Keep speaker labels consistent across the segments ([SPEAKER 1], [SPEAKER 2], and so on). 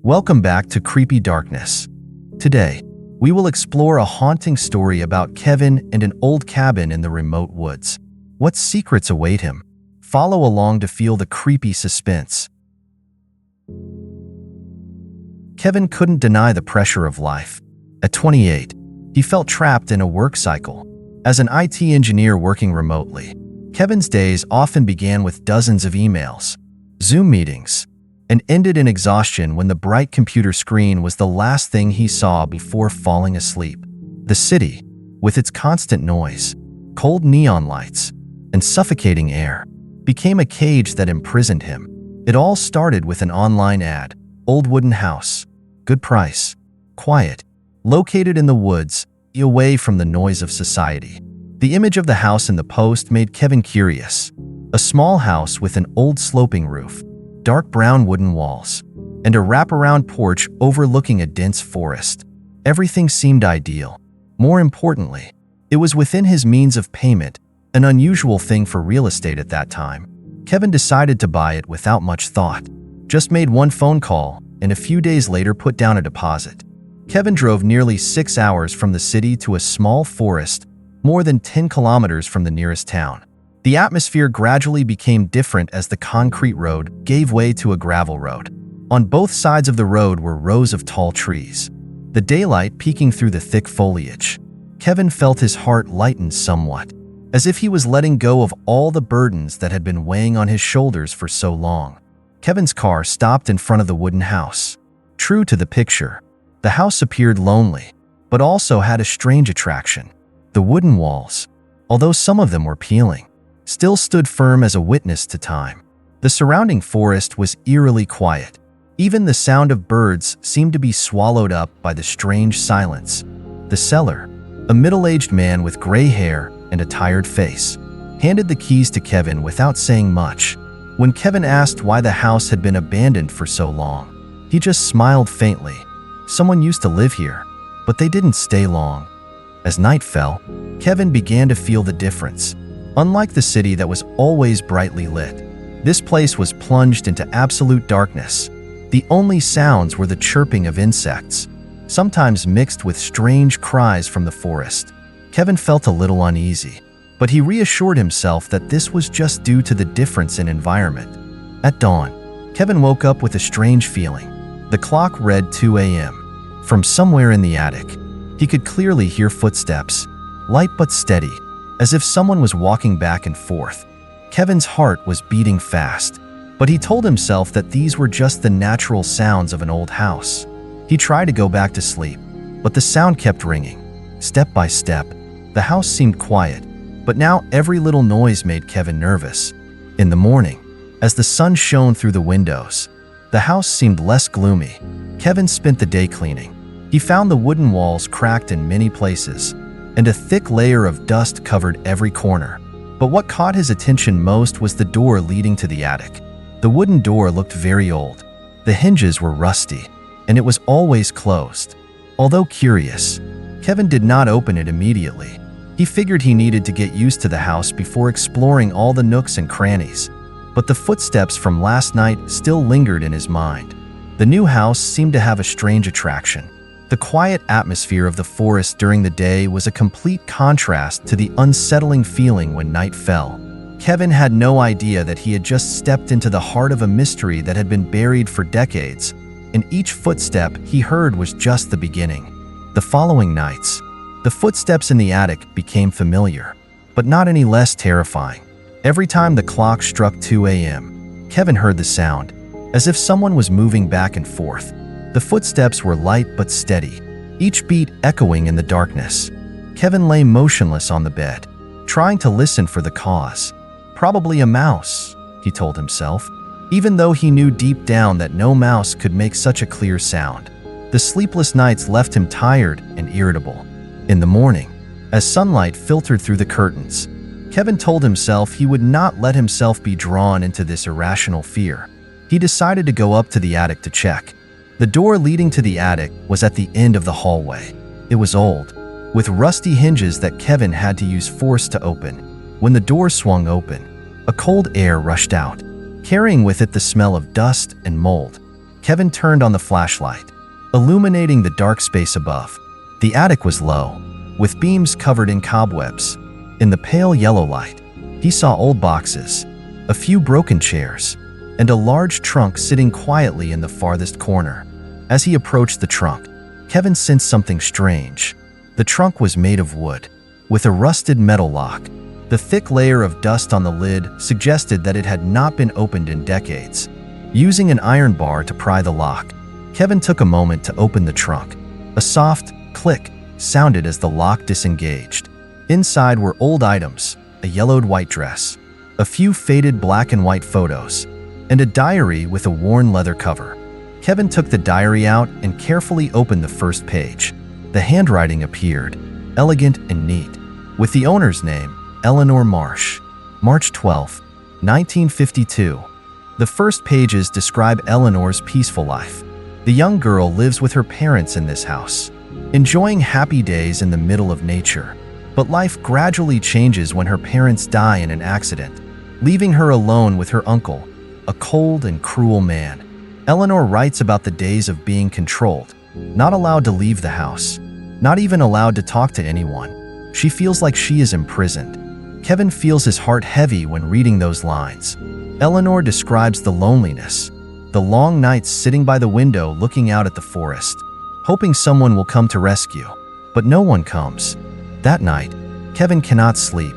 [SPEAKER 1] Welcome back to Creepy Darkness. Today, we will explore a haunting story about Kevin and an old cabin in the remote woods. What secrets await him? Follow along to feel the creepy suspense. Kevin couldn't deny the pressure of life. At 28, he felt trapped in a work cycle. As an IT engineer working remotely, Kevin's days often began with dozens of emails, Zoom meetings, and ended in exhaustion when the bright computer screen was the last thing he saw before falling asleep. The city, with its constant noise, cold neon lights, and suffocating air, became a cage that imprisoned him. It all started with an online ad. Old wooden house, good price, quiet, located in the woods, away from the noise of society. The image of the house in the post made Kevin curious. A small house with an old sloping roof, dark brown wooden walls, and a wraparound porch overlooking a dense forest. Everything seemed ideal. More importantly, it was within his means of payment, an unusual thing for real estate at that time. Kevin decided to buy it without much thought. Just made one phone call, and a few days later put down a deposit. Kevin drove nearly 6 hours from the city to a small forest, more than 10 kilometers from the nearest town. The atmosphere gradually became different as the concrete road gave way to a gravel road. On both sides of the road were rows of tall trees, the daylight peeking through the thick foliage. Kevin felt his heart lighten somewhat, as if he was letting go of all the burdens that had been weighing on his shoulders for so long. Kevin's car stopped in front of the wooden house. True to the picture, the house appeared lonely, but also had a strange attraction. The wooden walls, although some of them were peeling, still stood firm as a witness to time. The surrounding forest was eerily quiet. Even the sound of birds seemed to be swallowed up by the strange silence. The seller, a middle-aged man with gray hair and a tired face, handed the keys to Kevin without saying much. When Kevin asked why the house had been abandoned for so long, he just smiled faintly. Someone used to live here, but they didn't stay long. As night fell, Kevin began to feel the difference. Unlike the city that was always brightly lit, this place was plunged into absolute darkness. The only sounds were the chirping of insects, sometimes mixed with strange cries from the forest. Kevin felt a little uneasy, but he reassured himself that this was just due to the difference in environment. At dawn, Kevin woke up with a strange feeling. The clock read 2 a.m. From somewhere in the attic, he could clearly hear footsteps, light but steady, as if someone was walking back and forth. Kevin's heart was beating fast, but he told himself that these were just the natural sounds of an old house. He tried to go back to sleep, but the sound kept ringing. Step by step, the house seemed quiet, but now every little noise made Kevin nervous. In the morning, as the sun shone through the windows, the house seemed less gloomy. Kevin spent the day cleaning. He found the wooden walls cracked in many places, and a thick layer of dust covered every corner. But what caught his attention most was the door leading to the attic. The wooden door looked very old. The hinges were rusty, and it was always closed. Although curious, Kevin did not open it immediately. He figured he needed to get used to the house before exploring all the nooks and crannies. But the footsteps from last night still lingered in his mind. The new house seemed to have a strange attraction. The quiet atmosphere of the forest during the day was a complete contrast to the unsettling feeling when night fell. Kevin had no idea that he had just stepped into the heart of a mystery that had been buried for decades, and each footstep he heard was just the beginning. The following nights, the footsteps in the attic became familiar, but not any less terrifying. Every time the clock struck 2 a.m., Kevin heard the sound, as if someone was moving back and forth. The footsteps were light but steady, each beat echoing in the darkness. Kevin lay motionless on the bed, trying to listen for the cause. Probably a mouse, he told himself, even though he knew deep down that no mouse could make such a clear sound. The sleepless nights left him tired and irritable. In the morning, as sunlight filtered through the curtains, Kevin told himself he would not let himself be drawn into this irrational fear. He decided to go up to the attic to check. The door leading to the attic was at the end of the hallway. It was old, with rusty hinges that Kevin had to use force to open. When the door swung open, a cold air rushed out, carrying with it the smell of dust and mold. Kevin turned on the flashlight, illuminating the dark space above. The attic was low, with beams covered in cobwebs. In the pale yellow light, he saw old boxes, a few broken chairs, and a large trunk sitting quietly in the farthest corner. As he approached the trunk, Kevin sensed something strange. The trunk was made of wood, with a rusted metal lock. The thick layer of dust on the lid suggested that it had not been opened in decades. Using an iron bar to pry the lock, Kevin took a moment to open the trunk. A soft click sounded as the lock disengaged. Inside were old items, a yellowed white dress, a few faded black and white photos, and a diary with a worn leather cover. Kevin took the diary out and carefully opened the first page. The handwriting appeared, elegant and neat, with the owner's name, Eleanor Marsh. March 12, 1952. The first pages describe Eleanor's peaceful life. The young girl lives with her parents in this house, enjoying happy days in the middle of nature. But life gradually changes when her parents die in an accident, leaving her alone with her uncle, a cold and cruel man. Eleanor writes about the days of being controlled, not allowed to leave the house, not even allowed to talk to anyone. She feels like she is imprisoned. Kevin feels his heart heavy when reading those lines. Eleanor describes the loneliness, the long nights sitting by the window looking out at the forest, hoping someone will come to rescue, but no one comes. That night, Kevin cannot sleep.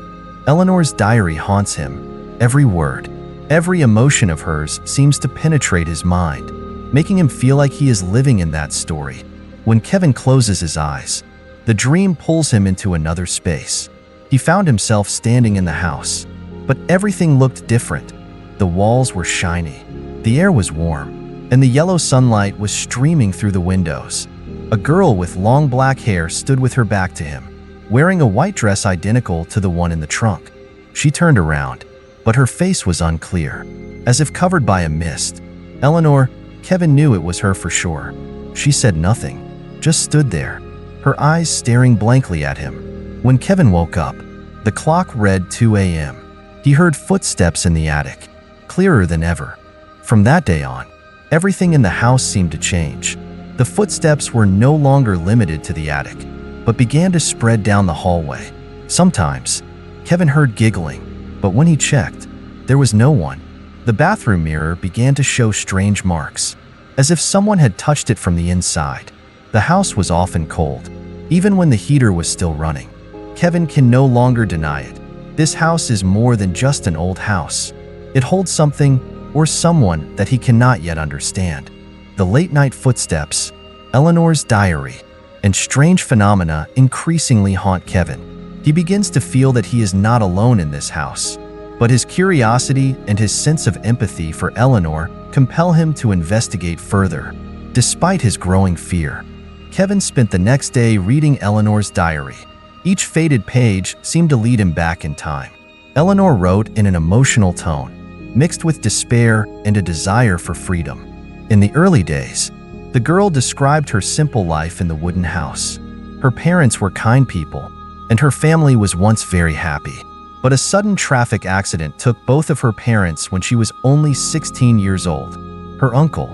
[SPEAKER 1] Eleanor's diary haunts him. Every word, every emotion of hers seems to penetrate his mind, making him feel like he is living in that story. When Kevin closes his eyes, the dream pulls him into another space. He found himself standing in the house, but everything looked different. The walls were shiny, the air was warm, and the yellow sunlight was streaming through the windows. A girl with long black hair stood with her back to him, wearing a white dress identical to the one in the trunk. She turned around, but her face was unclear, as if covered by a mist. Eleanor, Kevin knew it was her for sure. She said nothing, just stood there, her eyes staring blankly at him. When Kevin woke up, the clock read 2 a.m. He heard footsteps in the attic, clearer than ever. From that day on, everything in the house seemed to change. The footsteps were no longer limited to the attic, but began to spread down the hallway. Sometimes, Kevin heard giggling, but when he checked, there was no one. The bathroom mirror began to show strange marks, as if someone had touched it from the inside. The house was often cold, even when the heater was still running. Kevin can no longer deny it. This house is more than just an old house. It holds something or someone that he cannot yet understand. The late-night footsteps, Eleanor's diary, and strange phenomena increasingly haunt Kevin. He begins to feel that he is not alone in this house, but his curiosity and his sense of empathy for Eleanor compel him to investigate further. Despite his growing fear, Kevin spent the next day reading Eleanor's diary. Each faded page seemed to lead him back in time. Eleanor wrote in an emotional tone, mixed with despair and a desire for freedom. In the early days, the girl described her simple life in the wooden house. Her parents were kind people, and her family was once very happy. But a sudden traffic accident took both of her parents when she was only 16 years old. Her uncle,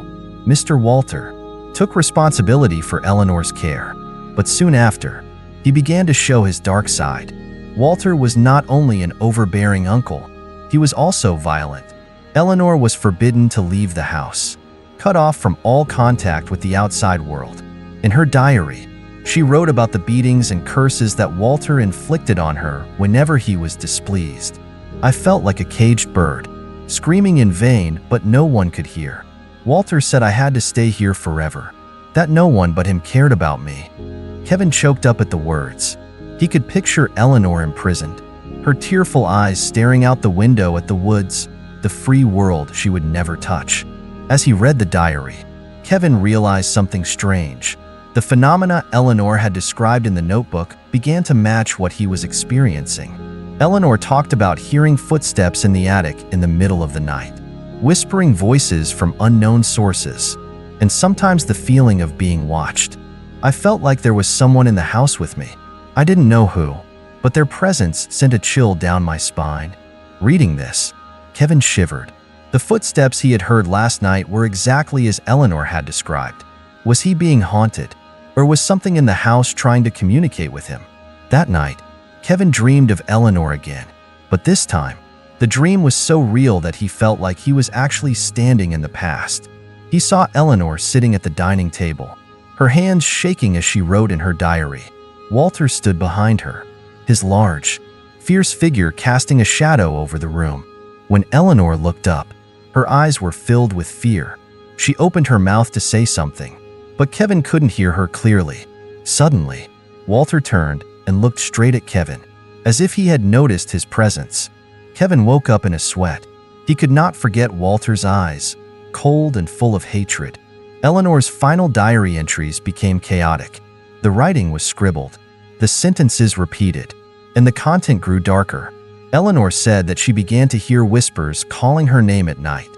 [SPEAKER 1] Mr. Walter, took responsibility for Eleanor's care, but soon after, he began to show his dark side. Walter was not only an overbearing uncle, he was also violent. Eleanor was forbidden to leave the house, cut off from all contact with the outside world. In her diary, she wrote about the beatings and curses that Walter inflicted on her whenever he was displeased. I felt like a caged bird, screaming in vain, but no one could hear. Walter said I had to stay here forever, that no one but him cared about me. Kevin choked up at the words. He could picture Eleanor imprisoned, her tearful eyes staring out the window at the woods, the free world she would never touch. As he read the diary, Kevin realized something strange. The phenomena Eleanor had described in the notebook began to match what he was experiencing. Eleanor talked about hearing footsteps in the attic in the middle of the night, whispering voices from unknown sources, and sometimes the feeling of being watched. I felt like there was someone in the house with me. I didn't know who, but their presence sent a chill down my spine. Reading this, Kevin shivered. The footsteps he had heard last night were exactly as Eleanor had described. Was he being haunted? Or was something in the house trying to communicate with him? That night, Kevin dreamed of Eleanor again. But this time, the dream was so real that he felt like he was actually standing in the past. He saw Eleanor sitting at the dining table, her hands shaking as she wrote in her diary. Walter stood behind her, his large, fierce figure casting a shadow over the room. When Eleanor looked up, her eyes were filled with fear. She opened her mouth to say something, but Kevin couldn't hear her clearly. Suddenly, Walter turned and looked straight at Kevin, as if he had noticed his presence. Kevin woke up in a sweat. He could not forget Walter's eyes, cold and full of hatred. Eleanor's final diary entries became chaotic. The writing was scribbled, the sentences repeated, and the content grew darker. Eleanor said that she began to hear whispers calling her name at night.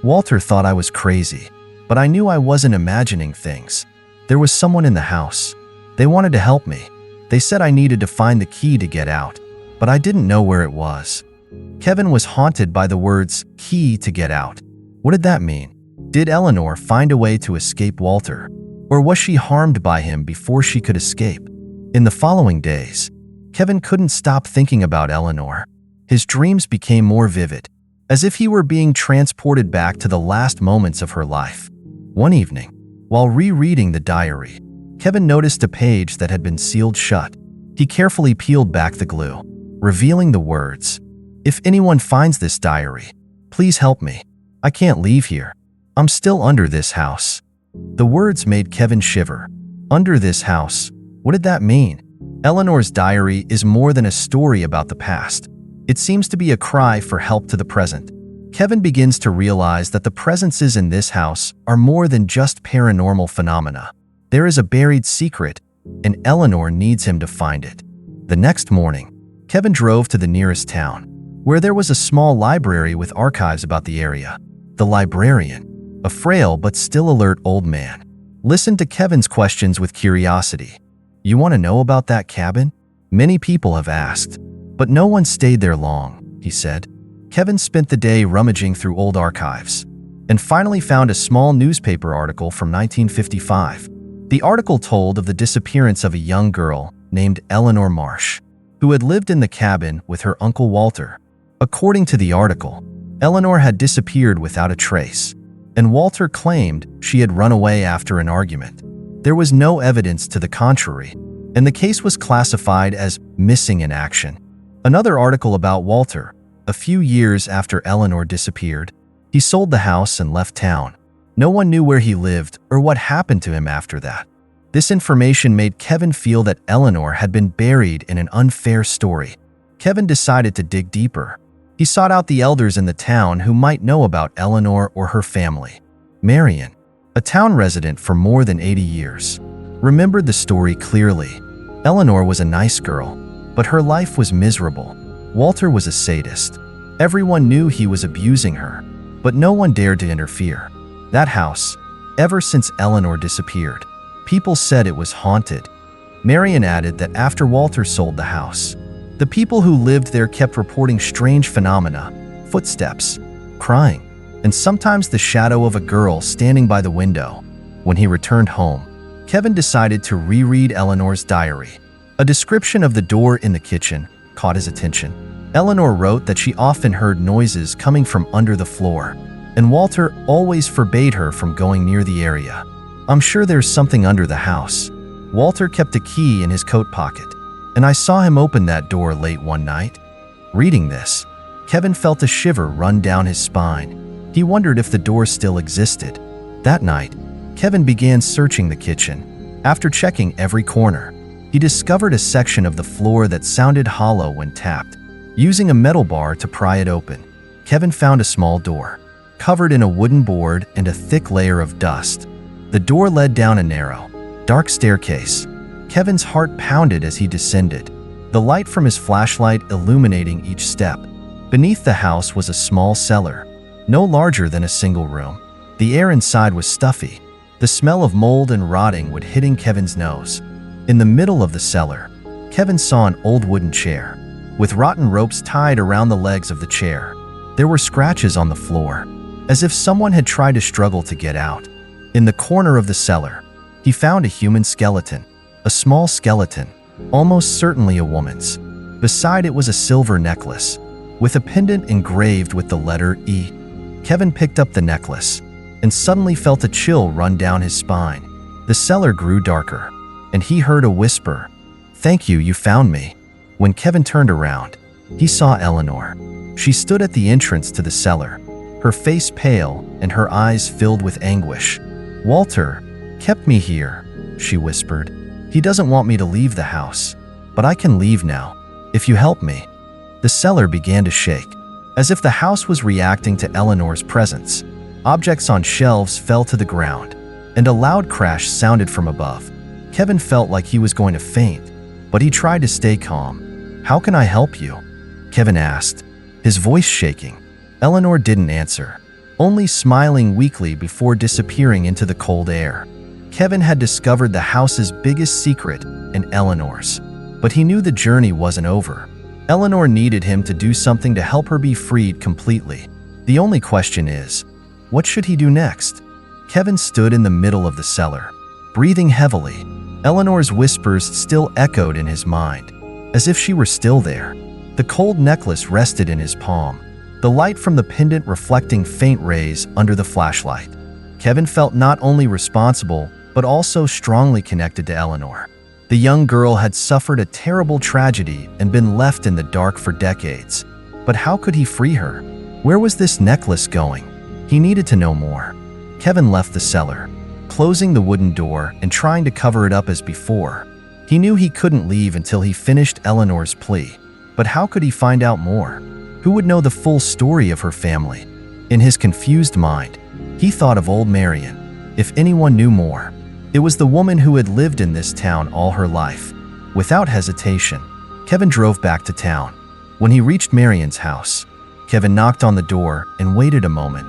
[SPEAKER 1] Walter thought I was crazy, but I knew I wasn't imagining things. There was someone in the house. They wanted to help me. They said I needed to find the key to get out, but I didn't know where it was. Kevin was haunted by the words, key to get out. What did that mean? Did Eleanor find a way to escape Walter? Or was she harmed by him before she could escape? In the following days, Kevin couldn't stop thinking about Eleanor. His dreams became more vivid, as if he were being transported back to the last moments of her life. One evening, while rereading the diary, Kevin noticed a page that had been sealed shut. He carefully peeled back the glue, revealing the words, "If anyone finds this diary, please help me. I can't leave here. I'm still under this house." The words made Kevin shiver. Under this house. What did that mean? Eleanor's diary is more than a story about the past. It seems to be a cry for help to the present. Kevin begins to realize that the presences in this house are more than just paranormal phenomena. There is a buried secret, and Eleanor needs him to find it. The next morning, Kevin drove to the nearest town, where there was a small library with archives about the area. The librarian, a frail but still alert old man, listened to Kevin's questions with curiosity. "You want to know about that cabin? Many people have asked, but no one stayed there long," he said. Kevin spent the day rummaging through old archives and finally found a small newspaper article from 1955. The article told of the disappearance of a young girl named Eleanor Marsh, who had lived in the cabin with her Uncle Walter. According to the article, Eleanor had disappeared without a trace, and Walter claimed she had run away after an argument. There was no evidence to the contrary, and the case was classified as missing in action. Another article about Walter. A few years after Eleanor disappeared, he sold the house and left town. No one knew where he lived or what happened to him after that. This information made Kevin feel that Eleanor had been buried in an unfair story. Kevin decided to dig deeper. He sought out the elders in the town who might know about Eleanor or her family. Marion, a town resident for more than 80 years, remembered the story clearly. Eleanor was a nice girl, but her life was miserable. Walter was a sadist. Everyone knew he was abusing her, but no one dared to interfere. That house, ever since Eleanor disappeared, people said it was haunted. Marion added that after Walter sold the house, the people who lived there kept reporting strange phenomena, footsteps, crying, and sometimes the shadow of a girl standing by the window. When he returned home, Kevin decided to reread Eleanor's diary. A description of the door in the kitchen caught his attention. Eleanor wrote that she often heard noises coming from under the floor, and Walter always forbade her from going near the area. "I'm sure there's something under the house." Walter kept a key in his coat pocket, and I saw him open that door late one night. Reading this, Kevin felt a shiver run down his spine. He wondered if the door still existed. That night, Kevin began searching the kitchen. After checking every corner, he discovered a section of the floor that sounded hollow when tapped. Using a metal bar to pry it open, Kevin found a small door, covered in a wooden board and a thick layer of dust. The door led down a narrow, dark staircase. Kevin's heart pounded as he descended, the light from his flashlight illuminating each step. Beneath the house was a small cellar, no larger than a single room. The air inside was stuffy. The smell of mold and rotting would hitting Kevin's nose. In the middle of the cellar, Kevin saw an old wooden chair, with rotten ropes tied around the legs of the chair. There were scratches on the floor, as if someone had tried to struggle to get out. In the corner of the cellar, he found a human skeleton, a small skeleton, almost certainly a woman's. Beside it was a silver necklace, with a pendant engraved with the letter E. Kevin picked up the necklace, and suddenly felt a chill run down his spine. The cellar grew darker, and he heard a whisper, "Thank you, you found me." When Kevin turned around, he saw Eleanor. She stood at the entrance to the cellar, her face pale and her eyes filled with anguish. "Walter kept me here," she whispered. "He doesn't want me to leave the house, but I can leave now, if you help me." The cellar began to shake, as if the house was reacting to Eleanor's presence. Objects on shelves fell to the ground, and a loud crash sounded from above. Kevin felt like he was going to faint, but he tried to stay calm. "How can I help you?" Kevin asked, his voice shaking. Eleanor didn't answer, only smiling weakly before disappearing into the cold air. Kevin had discovered the house's biggest secret and Eleanor's, but he knew the journey wasn't over. Eleanor needed him to do something to help her be freed completely. The only question is, what should he do next? Kevin stood in the middle of the cellar, breathing heavily. Eleanor's whispers still echoed in his mind, as if she were still there. The cold necklace rested in his palm, the light from the pendant reflecting faint rays under the flashlight. Kevin felt not only responsible, but also strongly connected to Eleanor. The young girl had suffered a terrible tragedy and been left in the dark for decades. But how could he free her? Where was this necklace going? He needed to know more. Kevin left the cellar, closing the wooden door and trying to cover it up as before. He knew he couldn't leave until he finished Eleanor's plea. But how could he find out more? Who would know the full story of her family? In his confused mind, he thought of old Marion. If anyone knew more, it was the woman who had lived in this town all her life. Without hesitation, Kevin drove back to town. When he reached Marion's house, Kevin knocked on the door and waited a moment.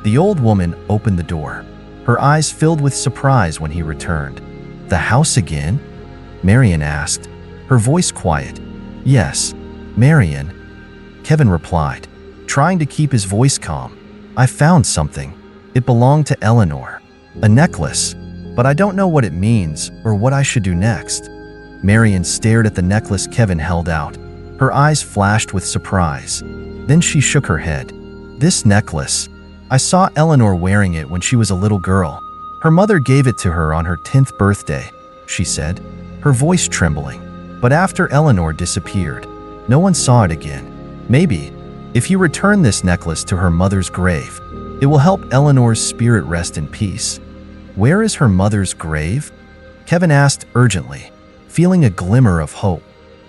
[SPEAKER 1] The old woman opened the door, her eyes filled with surprise when he returned. "The house again?" Marion asked, her voice quiet. "Yes, Marion," Kevin replied, trying to keep his voice calm. "I found something. It belonged to Eleanor. A necklace, but I don't know what it means or what I should do next." Marion stared at the necklace Kevin held out. Her eyes flashed with surprise. Then she shook her head. "This necklace, I saw Eleanor wearing it when she was a little girl. Her mother gave it to her on her 10th birthday," she said, her voice trembling. "But after Eleanor disappeared, no one saw it again. Maybe, if you return this necklace to her mother's grave, it will help Eleanor's spirit rest in peace." "Where is her mother's grave?" Kevin asked urgently, feeling a glimmer of hope.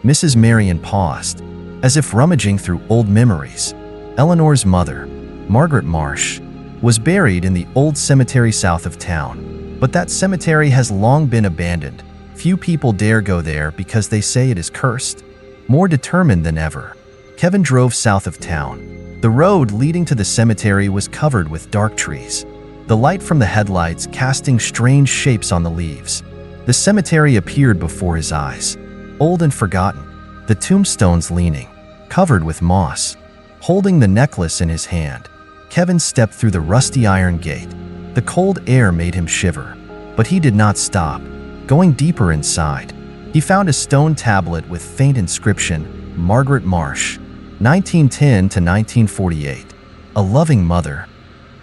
[SPEAKER 1] Mrs. Marion paused, as if rummaging through old memories. Eleanor's mother, Margaret Marsh, was buried in the old cemetery south of town. But that cemetery has long been abandoned. Few people dare go there because they say it is cursed. More determined than ever, Kevin drove south of town. The road leading to the cemetery was covered with dark trees, the light from the headlights casting strange shapes on the leaves. The cemetery appeared before his eyes, old and forgotten, the tombstones leaning, covered with moss. Holding the necklace in his hand, Kevin stepped through the rusty iron gate. The cold air made him shiver, but he did not stop. Going deeper inside, he found a stone tablet with faint inscription, "Margaret Marsh, 1910 to 1948. A loving mother."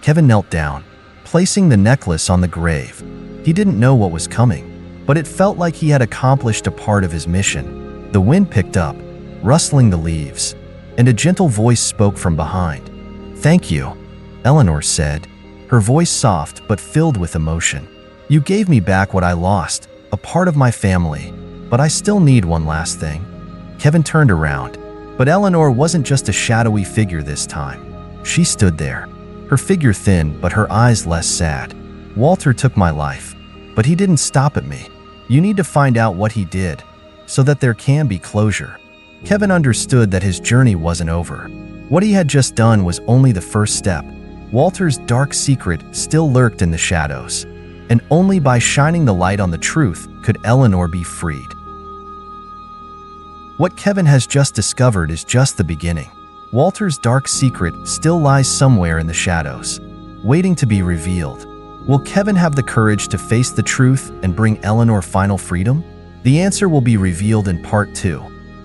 [SPEAKER 1] Kevin knelt down, placing the necklace on the grave. He didn't know what was coming, but it felt like he had accomplished a part of his mission. The wind picked up, rustling the leaves, and a gentle voice spoke from behind. "Thank you," Eleanor said, her voice soft but filled with emotion. "You gave me back what I lost, a part of my family, but I still need one last thing." Kevin turned around, but Eleanor wasn't just a shadowy figure this time. She stood there, her figure thin but her eyes less sad. "Walter took my life, but he didn't stop at me. You need to find out what he did, so that there can be closure." Kevin understood that his journey wasn't over. What he had just done was only the first step. Walter's dark secret still lurked in the shadows, and only by shining the light on the truth could Eleanor be freed. What Kevin has just discovered is just the beginning. Walter's dark secret still lies somewhere in the shadows. waiting to be revealed. Will Kevin have the courage to face the truth and bring Eleanor final freedom? The answer will be revealed in part 2.